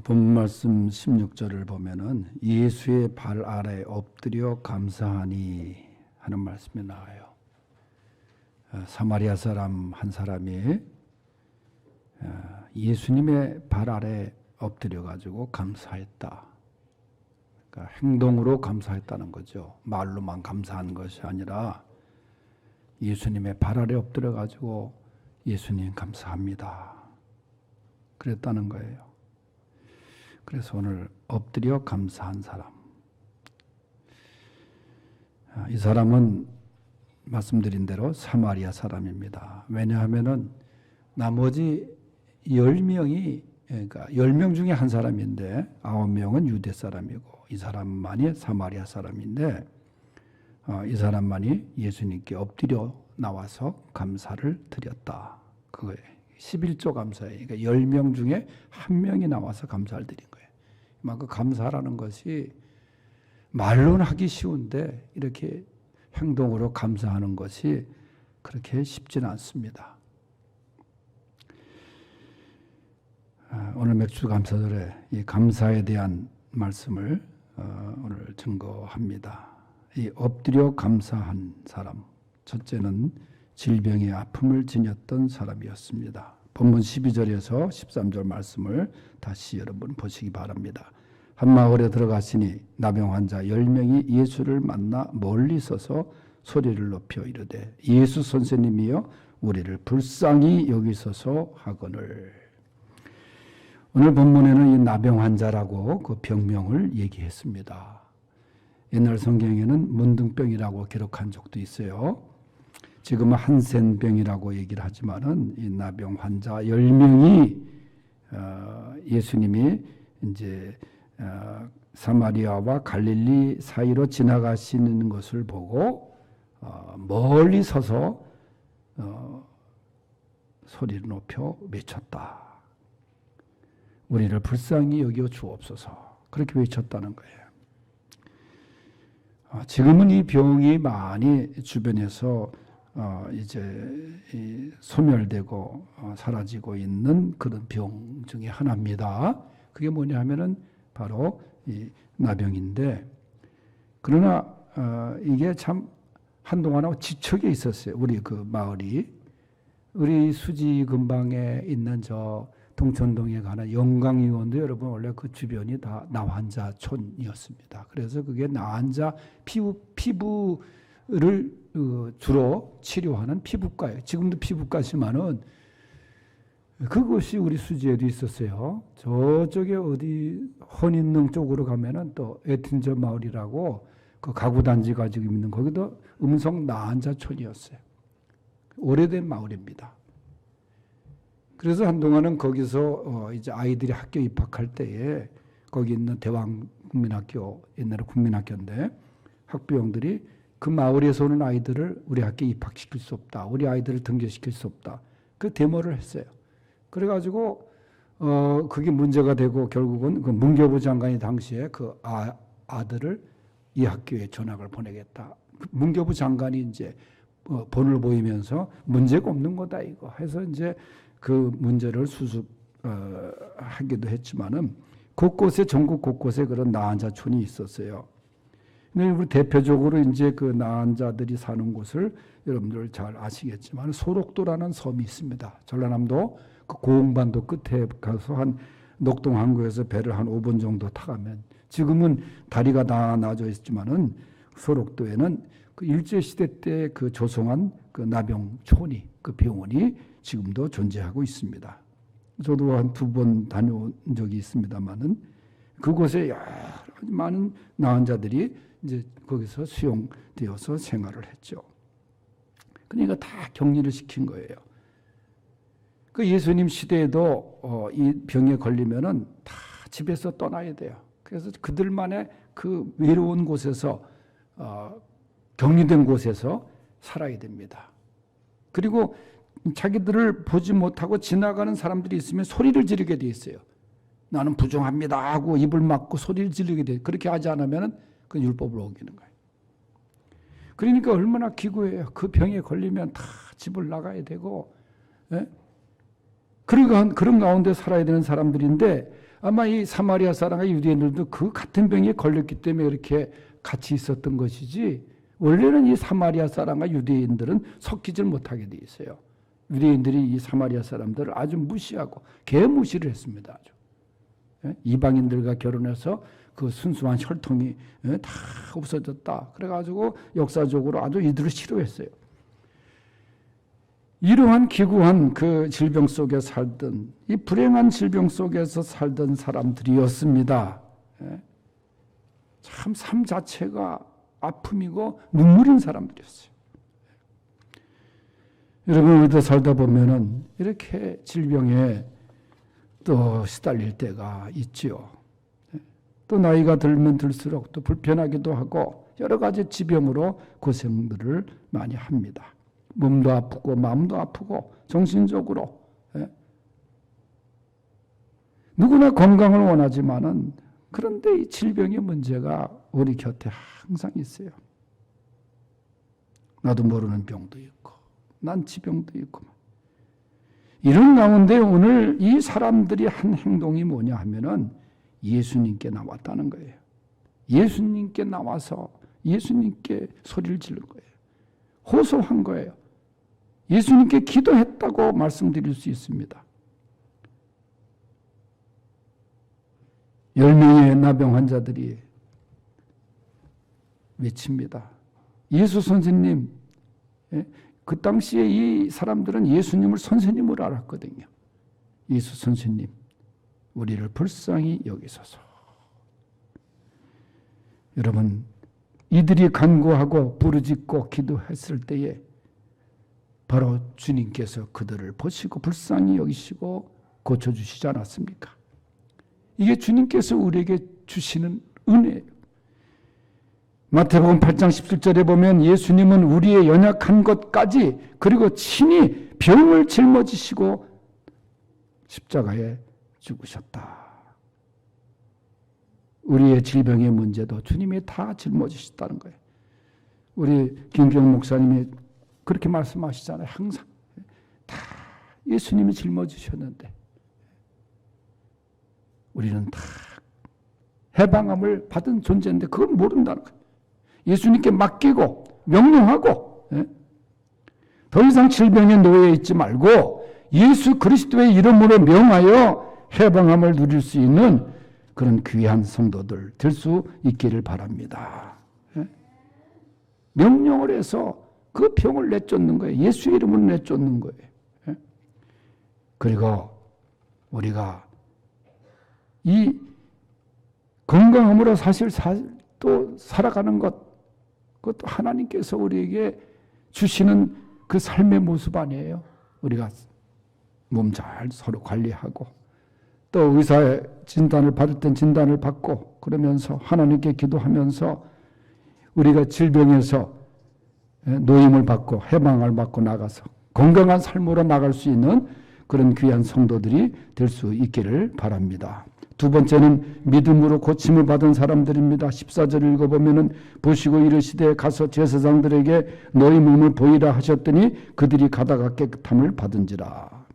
본 말씀 16절을 보면은 예수의 발 아래 엎드려 감사하니 하는 말씀이 나와요. 사마리아 사람 한 사람이 예수님의 발 아래 엎드려 가지고 감사했다. 그러니까 행동으로 감사했다는 거죠. 말로만 감사한 것이 아니라 예수님의 발 아래 엎드려 가지고 예수님 감사합니다. 그랬다는 거예요. 그래서 오늘 엎드려 감사한 사람. 이 사람은 말씀드린 대로 사마리아 사람입니다. 왜냐하면은 나머지 10명이 그러니까 10명 중에 한 사람인데 9명은 유대 사람이고 이 사람만이 사마리아 사람인데 이 사람만이 예수님께 엎드려 나와서 감사를 드렸다. 그거예요. 11조 감사예요. 그러니까 10명 중에 한 명이 나와서 감사를 드린 거예요. 그 감사라는 것이 말로는 하기 쉬운데 이렇게 행동으로 감사하는 것이 그렇게 쉽지는 않습니다. 오늘 맥주 감사절에 이 감사에 대한 말씀을 오늘 증거합니다. 이 엎드려 감사한 사람, 첫째는 질병의 아픔을 지녔던 사람이었습니다. 본문 12절에서 13절 말씀을 다시 여러분 보시기 바랍니다. 한 마을에 들어가시니 나병 환자 10명이 예수를 만나 멀리 서서 소리를 높여 이르되 예수 선생님이여 우리를 불쌍히 여기소서 하거늘. 오늘 본문에는 이 나병 환자라고 그 병명을 얘기했습니다. 옛날 성경에는 문둥병이라고 기록한 적도 있어요. 지금은 한센병이라고 얘기를 하지만은 이 나병 환자 10명이 예수님이 이제 사마리아와 갈릴리 사이로 지나가시는 것을 보고 멀리 서서 소리를 높여 외쳤다. 우리를 불쌍히 여겨 주옵소서. 그렇게 외쳤다는 거예요. 지금은 이 병이 많이 주변에서 이제 소멸되고 사라지고 있는 그런 병 중에 하나입니다. 그게 뭐냐 하면은 바로 이 나병인데, 그러나 이게 참 한동안하고 지척에 있었어요. 우리 그 마을이, 우리 수지 근방에 있는 저 동천동에 가는 영광의원도 여러분 원래 그 주변이 다 나환자촌이었습니다. 그래서 그게 나환자 피부를 주로 치료하는 피부과예요. 지금도 피부과지만은 그것이 우리 수지에도 있었어요. 저쪽에 어디 헌인릉 쪽으로 가면은 또 애틴저 마을이라고 그 가구 단지가 지금 있는 거기도 음성 나환자촌이었어요. 오래된 마을입니다. 그래서 한동안은 거기서 이제 아이들이 학교 입학할 때에 거기 있는 대왕국민학교, 옛날에 국민학교인데 학부형들이 그 마을에서 오는 아이들을 우리 학교에 입학시킬 수 없다. 우리 아이들을 등교시킬 수 없다. 그 데모를 했어요. 그래가지고 그게 문제가 되고 결국은 그 문교부 장관이 당시에 그 아들을 이 학교에 전학을 보내겠다. 문교부 장관이 이제 본을 보이면서 문제가 없는 거다 이거 해서 이제 그 문제를 수습하기도 했지만은 곳곳에 전국 곳곳에 그런 나환자촌이 있었어요. 근데 우리 대표적으로 이제 그 나환자들이 사는 곳을 여러분들 잘 아시겠지만 소록도라는 섬이 있습니다. 전라남도 그 고흥반도 끝에 가서 한 녹동 항구에서 배를 한 5분 정도 타가면, 지금은 다리가 다 나아져 있지만은 소록도에는 그 일제시대 때 그 조성한 그 나병촌이, 그 병원이 지금도 존재하고 있습니다. 저도 한 2번 다녀온 적이 있습니다만은 그곳에 여러 많은 나환자들이 이제 거기서 수용되어서 생활을 했죠. 그러니까 다 격리를 시킨 거예요. 그 예수님 시대에도 이 병에 걸리면은 다 집에서 떠나야 돼요. 그래서 그들만의 그 외로운 곳에서 격리된 곳에서 살아야 됩니다. 그리고 자기들을 보지 못하고 지나가는 사람들이 있으면 소리를 지르게 돼 있어요. 나는 부정합니다 하고 입을 막고 소리를 지르게 돼. 그렇게 하지 않으면 그 율법을 어기는 거예요. 그러니까 얼마나 기구해요. 그 병에 걸리면 다 집을 나가야 되고, 예? 그런 가운데 살아야 되는 사람들인데 아마 이 사마리아 사람과 유대인들도 그 같은 병에 걸렸기 때문에 이렇게 같이 있었던 것이지, 원래는 이 사마리아 사람과 유대인들은 섞이질 못하게 돼 있어요. 유대인들이 이 사마리아 사람들을 아주 무시하고 개무시를 했습니다. 아주. 이방인들과 결혼해서 그 순수한 혈통이 다 없어졌다. 그래가지고 역사적으로 아주 이들을 싫어했어요. 이러한 기구한 그 질병 속에 살던, 이 불행한 질병 속에서 살던 사람들이었습니다. 참 삶 자체가 아픔이고 눈물인 사람들이었어요. 여러분, 우리도 살다 보면은 이렇게 질병에 또 시달릴 때가 있지요. 또 나이가 들면 들수록 또 불편하기도 하고 여러 가지 지병으로 고생들을 많이 합니다. 몸도 아프고 마음도 아프고 정신적으로. 누구나 건강을 원하지만은, 그런데 이 질병의 문제가 우리 곁에 항상 있어요. 나도 모르는 병도 있고 난치병도 있고. 이런 가운데 오늘 이 사람들이 한 행동이 뭐냐 하면은 예수님께 나왔다는 거예요. 예수님께 나와서 예수님께 소리를 지른 거예요. 호소한 거예요. 예수님께 기도했다고 말씀드릴 수 있습니다. 10명의 나병 환자들이 외칩니다. 예수 선생님. 그 당시에 이 사람들은 예수님을 선생님으로 알았거든요. 예수 선생님, 우리를 불쌍히 여기소서. 여러분, 이들이 간구하고 부르짖고 기도했을 때에 바로 주님께서 그들을 보시고 불쌍히 여기시고 고쳐주시지 않았습니까? 이게 주님께서 우리에게 주시는 은혜예요. 마태복음 8장 17절에 보면 예수님은 우리의 연약한 것까지, 그리고 친히 병을 짊어지시고 십자가에 죽으셨다. 우리의 질병의 문제도 주님이 다 짊어지셨다는 거예요. 우리 김경 목사님이 그렇게 말씀하시잖아요. 항상 다 예수님이 짊어지셨는데 우리는 다 해방함을 받은 존재인데 그걸 모른다는 거예요. 예수님께 맡기고 명령하고, 더 이상 질병에 놓여 있지 말고 예수 그리스도의 이름으로 명하여 해방함을 누릴 수 있는 그런 귀한 성도들 될 수 있기를 바랍니다. 명령을 해서 그 병을 내쫓는 거예요. 예수의 이름으로 내쫓는 거예요. 그리고 우리가 이 건강함으로 사실 또 살아가는 것, 그것도 하나님께서 우리에게 주시는 그 삶의 모습 아니에요. 우리가 몸 잘 서로 관리하고 또 의사의 진단을 받을 땐 진단을 받고, 그러면서 하나님께 기도하면서 우리가 질병에서 노임을 받고 해방을 받고 나가서 건강한 삶으로 나갈 수 있는 그런 귀한 성도들이 될 수 있기를 바랍니다. 두 번째는 믿음으로 고침을 받은 사람들입니다. 14절 읽어보면은 보시고 이르시되 가서 제사장들에게 너희 몸을 보이라 하셨더니 그들이 가다가 깨끗함을 받은지라.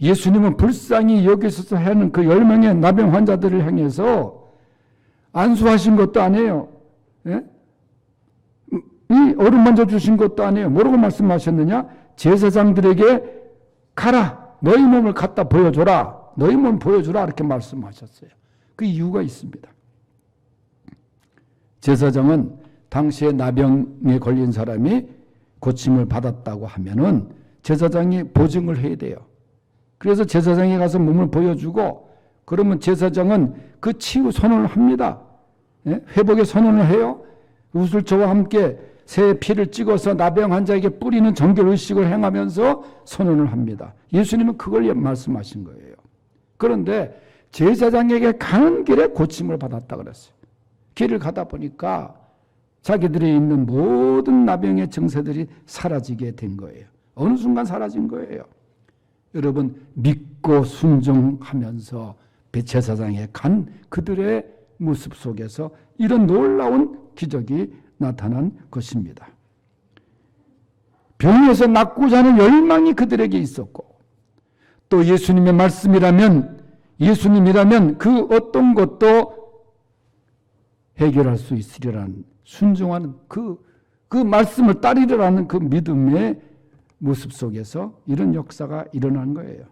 예수님은 불쌍히 여기셔서 하는 그 10명의 나병 환자들을 향해서 안수하신 것도 아니에요. 이 어루만져 주신 것도 아니에요. 뭐라고 말씀하셨느냐? 제사장들에게 가라, 너희 몸을 갖다 보여줘라, 너희 몸 보여주라, 이렇게 말씀하셨어요. 그 이유가 있습니다. 제사장은 당시에 나병에 걸린 사람이 고침을 받았다고 하면은 제사장이 보증을 해야 돼요. 그래서 제사장이 가서 몸을 보여주고, 그러면 제사장은 그 치유 선언을 합니다. 회복의 선언을 해요. 우슬초와 함께 새 피를 찍어서 나병 환자에게 뿌리는 정결의식을 행하면서 선언을 합니다. 예수님은 그걸 말씀하신 거예요. 그런데 제사장에게 가는 길에 고침을 받았다 그랬어요. 길을 가다 보니까 자기들이 있는 모든 나병의 증세들이 사라지게 된 거예요. 어느 순간 사라진 거예요. 여러분, 믿고 순종하면서 제사장에 간 그들의 모습 속에서 이런 놀라운 기적이 나타난 것입니다. 병에서 낫고자 하는 열망이 그들에게 있었고, 또 예수님의 말씀이라면 예수님이라면 그 어떤 것도 해결할 수 있으리라는 순종하는 그 말씀을 따르리라는 그 믿음의 모습 속에서 이런 역사가 일어난 거예요.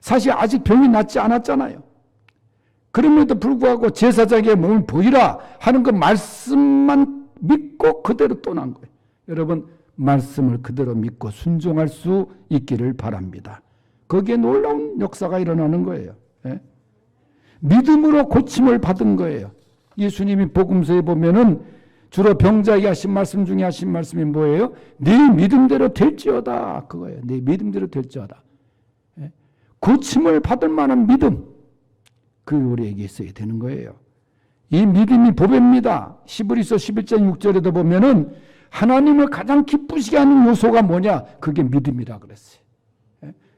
사실 아직 병이 낫지 않았잖아요. 그럼에도 불구하고 제사장의 몸을 보이라 하는 그 말씀만 믿고 그대로 떠난 거예요. 여러분, 말씀을 그대로 믿고 순종할 수 있기를 바랍니다. 거기에 놀라운 역사가 일어나는 거예요. 믿음으로 고침을 받은 거예요. 예수님이 복음서에 보면은 주로 병자에게 하신 말씀 중에 하신 말씀이 뭐예요? 네 믿음대로 될지어다. 그거예요. 네 믿음대로 될지어다. 고침을 받을 만한 믿음, 그 우리에게 있어야 되는 거예요. 이 믿음이 보배입니다. 히브리서 11장 6절에도 보면은 하나님을 가장 기쁘시게 하는 요소가 뭐냐? 그게 믿음이라 그랬어요.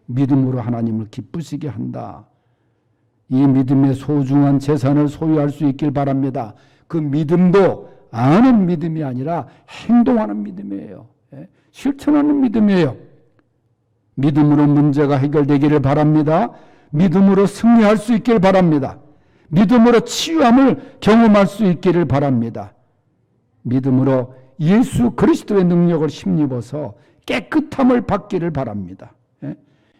믿음으로 하나님을 기쁘시게 한다. 이 믿음의 소중한 재산을 소유할 수 있길 바랍니다. 그 믿음도 아는 믿음이 아니라 행동하는 믿음이에요. 실천하는 믿음이에요. 믿음으로 문제가 해결되기를 바랍니다. 믿음으로 승리할 수 있기를 바랍니다. 믿음으로 치유함을 경험할 수 있기를 바랍니다. 믿음으로 예수 그리스도의 능력을 힘입어서 깨끗함을 받기를 바랍니다.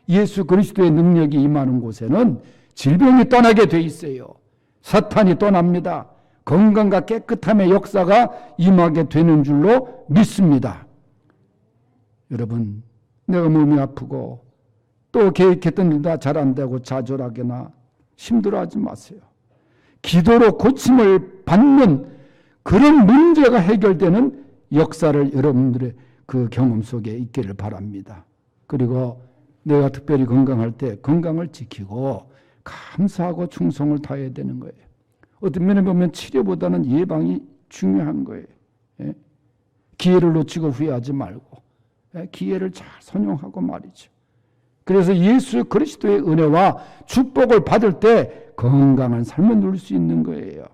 예수 그리스도의 능력이 임하는 곳에는 질병이 떠나게 돼 있어요. 사탄이 떠납니다. 건강과 깨끗함의 역사가 임하게 되는 줄로 믿습니다. 여러분, 내가 몸이 아프고 또 계획했던 일 다 잘 안 되고 좌절하거나 힘들어하지 마세요. 기도로 고침을 받는 그런 문제가 해결되는 역사를 여러분들의 그 경험 속에 있기를 바랍니다. 그리고 내가 특별히 건강할 때 건강을 지키고 감사하고 충성을 다해야 되는 거예요. 어떤 면에 보면 치료보다는 예방이 중요한 거예요. 기회를 놓치고 후회하지 말고 기회를 잘 선용하고 말이죠. 그래서 예수 그리스도의 은혜와 축복을 받을 때 건강한 삶을 누릴 수 있는 거예요.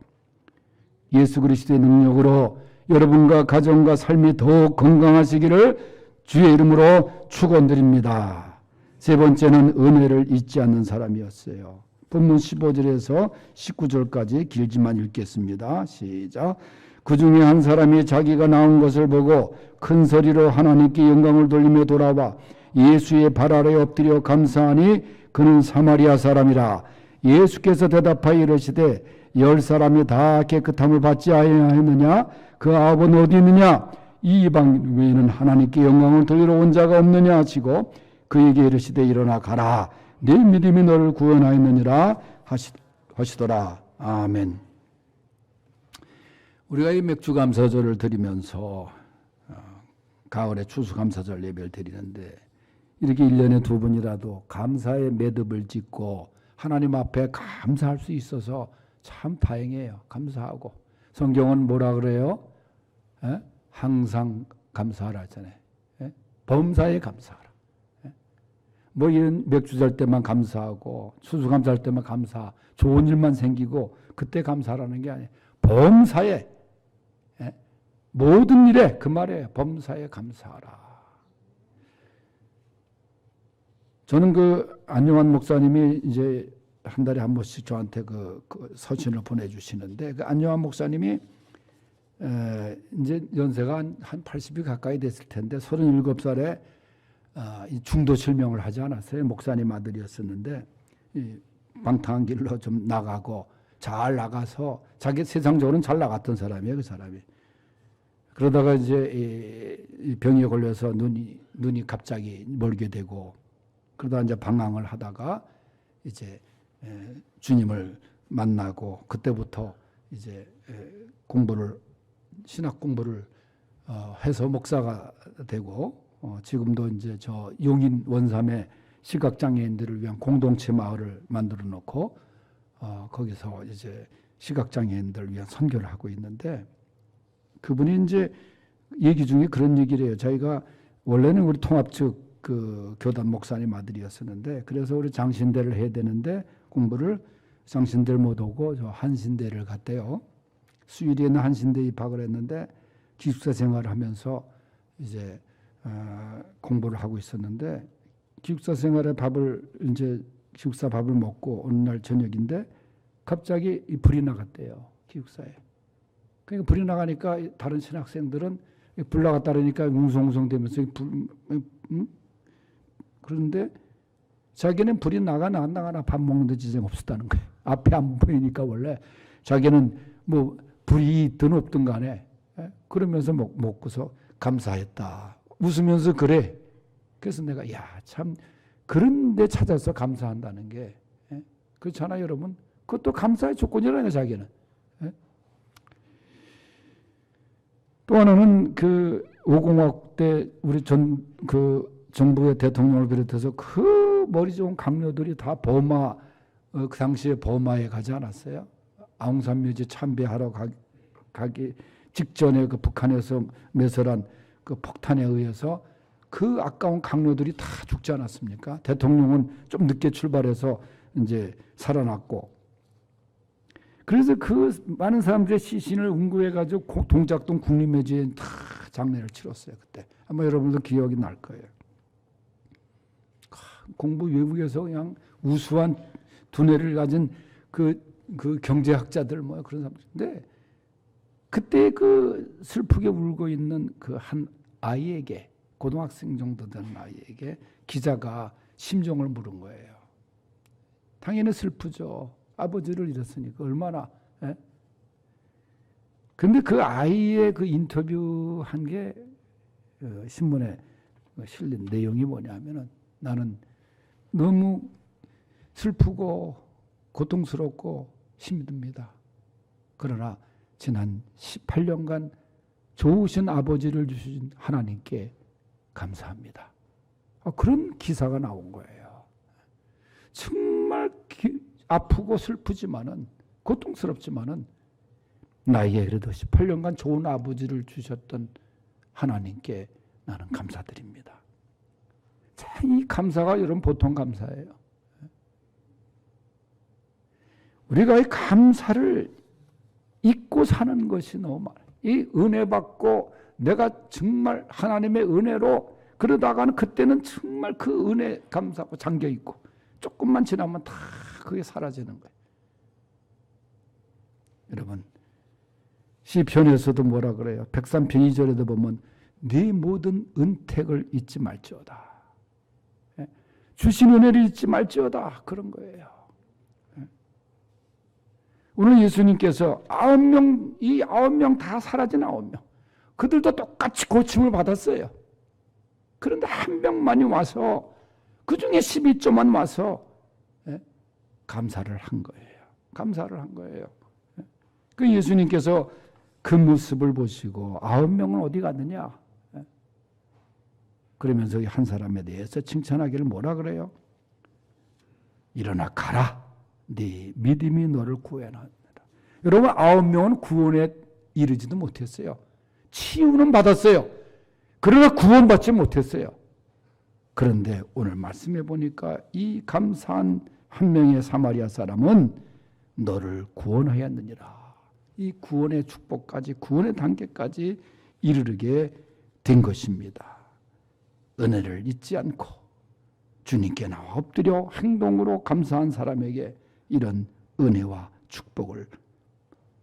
예수 그리스도의 능력으로 여러분과 가정과 삶이 더욱 건강하시기를 주의 이름으로 축원드립니다. 세 번째는 은혜를 잊지 않는 사람이었어요. 본문 15절에서 19절까지 길지만 읽겠습니다. 시작. 그 중에 한 사람이 자기가 나온 것을 보고 큰 소리로 하나님께 영광을 돌리며 돌아와 예수의 발 아래에 엎드려 감사하니 그는 사마리아 사람이라. 예수께서 대답하여 이르시되 10사람이 다 깨끗함을 받지 아니하였느냐? 그 아버는 어디 있느냐? 이 이방 외에는 하나님께 영광을 돌리러 온 자가 없느냐 하시고 그에게 이르시되 일어나 가라. 네 믿음이 너를 구원하였느니라 하시더라. 아멘. 우리가 이 맥주감사절을 드리면서 가을에 추수감사절 예배를 드리는데 이렇게 1년에 2번이라도 감사의 매듭을 짓고 하나님 앞에 감사할 수 있어서 참 다행이에요. 감사하고. 성경은 뭐라 그래요? 항상 감사하라 하잖아요. 범사에 감사하라. 뭐 이런 맥주절 때만 감사하고 추수감사할 때만 감사, 좋은 일만 생기고 그때 감사하라는 게 아니에요. 범사에, 모든 일에 그 말이에요. 범사에 감사하라. 저는 그 안용환 목사님이 이제 한 달에 한 번씩 저한테 그 서신을 보내주시는데 그 안용환 목사님이 이제 연세가 한 80이 가까이 됐을 텐데 37살에 중도 실명을 하지 않았어요. 목사님 아들이었었는데 방탕한 길로 좀 나가고 잘 나가서 자기 세상적으로는 잘 나갔던 사람이에요. 그 사람이. 그러다가 이제 병에 걸려서 눈이 갑자기 멀게 되고 그러다 이제 방황을 하다가 이제 주님을 만나고 그때부터 이제 신학 공부를 해서 목사가 되고 지금도 이제 저 용인 원삼에 시각장애인들을 위한 공동체 마을을 만들어 놓고 거기서 이제 시각장애인들을 위한 선교를 하고 있는데 그분이 이제 얘기 중에 그런 얘기를 해요. 저희가 원래는 우리 통합 측 그 교단 목사님 아들이었었는데 그래서 우리 장신대를 해야 되는데 공부를 장신대를 못 오고 저 한신대를 갔대요. 수유리에는 한신대 입학을 했는데 기숙사 생활을 하면서 이제 공부를 하고 있었는데 기숙사 생활에 밥을 이제 기숙사 밥을 먹고 어느 날 저녁인데 갑자기 이 불이 나갔대요. 기숙사에. 그러니까 불이 나가니까 다른 신학생들은 불 나갔다 그러니까 웅성웅성대면서 그런데 자기는 불이 나가나 안 나가나 밥 먹는데 지장 없었다는 거예요. 앞에 안 보이니까 원래 자기는 뭐 불이 있든 없든 간에 그러면서 먹고서 감사했다. 웃으면서 그래. 그래서 내가 참 그런 데 찾아서 감사한다는 게 그렇잖아요, 여러분. 그것도 감사의 조건이라는 자기는. 또 하나는 그 5공화국 때 우리 정부의 대통령을 비롯해서 그 머리 좋은 강요들이 다 버마, 그 당시에 버마에 가지 않았어요? 아웅산묘지 참배하러 가기 직전에 그 북한에서 매설한 그 폭탄에 의해서 그 아까운 강요들이 다 죽지 않았습니까? 대통령은 좀 늦게 출발해서 이제 살아났고. 그래서 그 많은 사람들의 시신을 운구해가지고 동작동 국립묘지에 다 장례를 치렀어요. 그때 아마 여러분도 기억이 날 거예요. 공부 외국에서 그냥 우수한 두뇌를 가진 그 경제학자들 뭐 그런 사람들인데 그때 그 슬프게 울고 있는 그 한 아이에게 고등학생 정도 되는 아이에게 기자가 심정을 물은 거예요. 당연히 슬프죠. 아버지를 잃었으니까 얼마나. 근데 그 아이의 그 인터뷰한 게 신문에 실린 내용이 뭐냐면은 나는 너무 슬프고 고통스럽고 힘이 듭니다. 그러나 지난 18년간 좋으신 아버지를 주신 하나님께 감사합니다. 그런 기사가 나온 거예요. 정말 아프고 슬프지만은 고통스럽지만은 나에게 그래도 18년간 좋은 아버지를 주셨던 하나님께 나는 감사드립니다. 자, 이 감사가 여러분 보통 감사예요. 우리가 이 감사를 잊고 사는 것이 너무 많아요. 이 은혜 받고 내가 정말 하나님의 은혜로 그러다가는 그때는 정말 그 은혜 감사하고 잠겨 있고 조금만 지나면 다 그게 사라지는 거예요. 여러분 시편에서도 뭐라 그래요? 103편 2절에도 보면 네 모든 은택을 잊지 말지어다. 주신 은혜를 잊지 말지어다. 그런 거예요. 오늘 예수님께서 9명, 이 9명 다 사라진 9명. 그들도 똑같이 고침을 받았어요. 그런데 한 명만이 와서 그 중에 12조만 와서 감사를 한 거예요. 감사를 한 거예요. 그 예수님께서 그 모습을 보시고 9명은 어디 갔느냐? 그러면서 한 사람에 대해서 칭찬하기를 뭐라 그래요? 일어나 가라. 네 믿음이 너를 구원하느라. 여러분 9명은 구원에 이르지도 못했어요. 치유는 받았어요. 그러나 구원받지 못했어요. 그런데 오늘 말씀해 보니까 이 감사한 한 명의 사마리아 사람은 너를 구원하였느니라. 이 구원의 축복까지 구원의 단계까지 이르게 된 것입니다. 은혜를 잊지 않고 주님께 나와 엎드려 행동으로 감사한 사람에게 이런 은혜와 축복을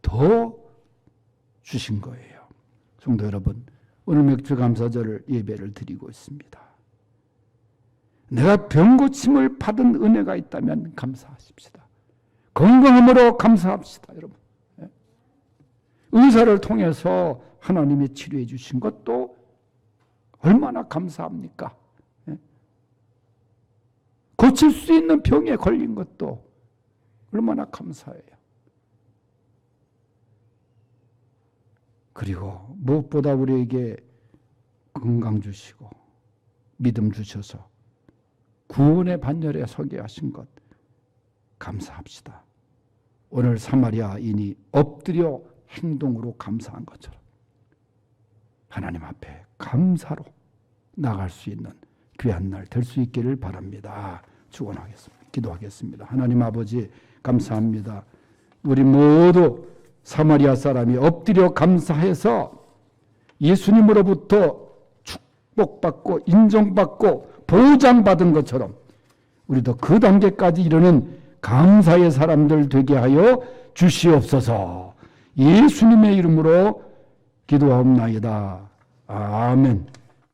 더 주신 거예요. 성도 여러분, 오늘 맥주 감사절을 예배를 드리고 있습니다. 내가 병고침을 받은 은혜가 있다면 감사하십시다. 건강함으로 감사합시다, 여러분. 의사를 통해서 하나님이 치료해 주신 것도 얼마나 감사합니까? 고칠 수 있는 병에 걸린 것도 얼마나 감사해요. 그리고 무엇보다 우리에게 건강 주시고 믿음 주셔서 구원의 반열에 서게 하신 것 감사합시다. 오늘 사마리아인이 엎드려 행동으로 감사한 것처럼 하나님 앞에 감사로 나갈 수 있는 귀한 날 될 수 있기를 바랍니다. 축원하겠습니다. 기도하겠습니다. 하나님 아버지 감사합니다. 우리 모두 사마리아 사람이 엎드려 감사해서 예수님으로부터 축복받고 인정받고 보장받은 것처럼 우리도 그 단계까지 이르는 감사의 사람들 되게 하여 주시옵소서. 예수님의 이름으로 기도하옵나이다. 아멘.